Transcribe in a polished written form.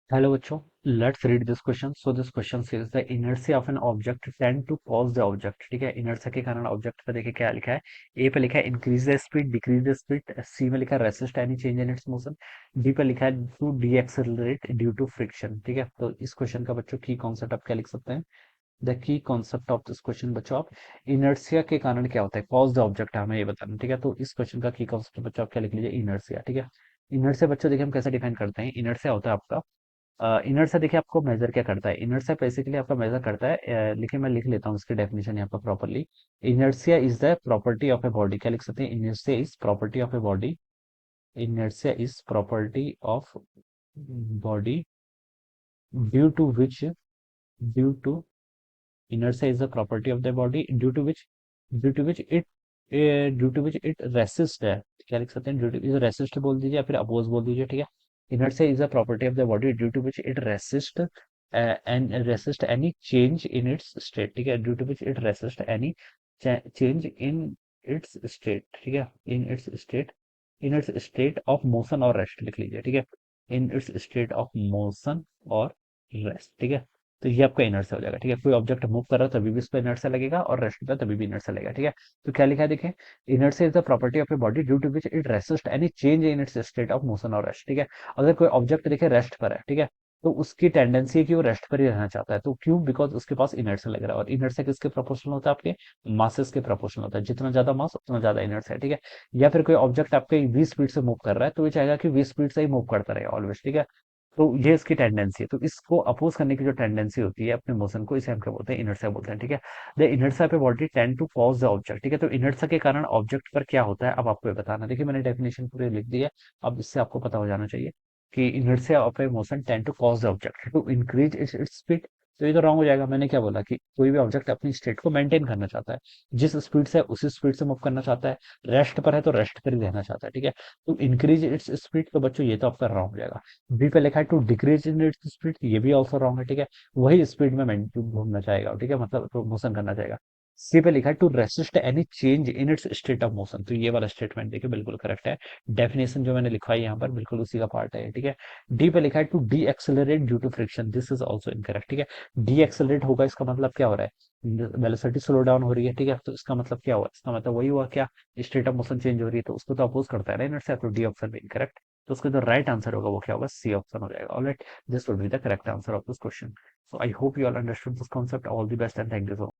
Hello बच्चों, let's read this question. So this question says the inertia of an object tend to cause the object. ठीक है, inertia के कारण object पे देखिए क्या लिखा है। ए पे लिखा है increase the speed, decrease the speed. C में लिखा है resist any change in its motion. D पे लिखा है to decelerate due to friction. ठीक है, तो इस क्वेश्चन का बच्चों की कॉन्सेप्ट आप क्या लिख सकते हैं। The key concept of this question बच्चों आप इनर्सिया के कारण क्या होता है, कॉज द ऑब्जेक्ट हमें ये बताना। ठीक है, तो इस क्वेश्चन का की कॉन्सेप्ट बच्चों आप क्या लिख लीजिए, इनर्सिया। ठीक है, इनर्सिया बच्चों देखिए हम कैसे डिफाइन करते हैं। इनर्सिया होता है आपका इनर्शिया। देखिए आपको मेजर क्या करता है, इनर्शिया बेसिकली आपका मेजर करता है लेकिन मैं लिख लेता हूँ इसकी डेफिनेशन यहाँ पर properly. Inertia is the property of a body, क्या लिख सकते हैं, inertia is property of a body. Inertia is property of body due to which due to inertia is the property of the body due to which it due to which it resist है। क्या लिख सकते हैं, due to resist बोल दीजिए या फिर oppose बोल दीजिए। ठीक है, inertia is a property of the body due to which it resist and resist any change in its state। ठीक है, due to which it resist any change in its state। ठीक है, in its state of motion और rest लिख लीजिए। ठीक है, in its state of motion और rest। ठीक है, तो ये आपका इनर्शिया हो जाएगा। ठीक है, कोई ऑब्जेक्ट मूव कर रहा है तभी भी इस पर इनर्शिया लगेगा और रेस्ट पे तभी भी इनर्शिया लगेगा। ठीक है, तो क्या लिखा है देखिए, inertia is the property of a body due to which it resist any change in its state of motion और रेस्ट। ठीक है, अगर कोई ऑब्जेक्ट देखिए रेस्ट पर है, ठीक है, तो उसकी टेंडेंसी है कि वो रेस्ट पर ही रहना चाहता है। तो क्यों, बिकॉज उसके पास इनर्शिया लग रहा है, और इनर्शिया किसके प्रोपोर्शनल होता है, आपके मासेस के प्रोपोर्शनल होता है। जितना ज्यादा मास उतना ज्यादा इनर्शिया है। ठीक है, या फिर कोई ऑब्जेक्ट आपके 20 स्पीड से मूव कर रहा है तो ये चाहेगा कि 20 स्पीड से ही मूव करता रहे ऑलवेज। ठीक है, तो ये इसकी टेंडेंसी है। तो इसको अपोज करने की जो टेंडेंसी होती है अपने मोशन को, इसे हम क्या बोलते हैं, इनर्शिया बोलते हैं। ठीक है, द इनर्शिया पे body tend to cause the object. ठीक है, तो इनर्शिया के कारण ऑब्जेक्ट पर क्या होता है अब आपको ये बताना। देखिए मैंने डेफिनेशन पूरी लिख दी है, अब इससे आपको पता हो जाना चाहिए कि inertia of a motion tend to cause the object to increase its speed. तो ये तो रॉन्ग हो जाएगा। मैंने क्या बोला कि कोई भी ऑब्जेक्ट अपनी स्टेट को मेंटेन करना चाहता है, जिस स्पीड से उसी स्पीड से मूव करना चाहता है। रेस्ट पर है तो रेस्ट पर ही रहना चाहता है। ठीक है, तो इंक्रीज इट्स स्पीड, तो बच्चों ये तो आपका रॉन्ग हो जाएगा। बी पे लिखा है to decrease in its speed, ये भी ऑल्सो रॉन्ग है। ठीक है, वही स्पीड में घूमना चाहेगा। ठीक है, मतलब मोशन करना चाहेगा। सी पे लिखा है to resist any change in its state of motion, तो ये वाला स्टेटमेंट देखिए बिल्कुल करेक्ट है। डेफिनेशन जो मैंने लिखा है यहाँ पर बिल्कुल उसी का पार्ट है। ठीक है, डी पे लिखा है to decelerate due to friction, this is also incorrect. ठीक है, डी एक्सेलरेट होगा इसका मतलब क्या हो रहा है, वेलोसिटी स्लो डाउन हो रही है। ठीक है, तो इसका मतलब क्या हुआ, इसका मतलब वही हुआ क्या, स्टेट ऑफ मोशन चेंज हो रही है, तो उसको तो अपोज करता है ना इनर्शिया, तो डी ऑप्शन भी इनकरेक्ट। तो उसका जो राइट आंसर होगा वो क्या होगा, सी ऑप्शन हो जाएगा। Alright, this would be the correct answer of this question. So I hope you all understood this concept. All the best and thank you so much.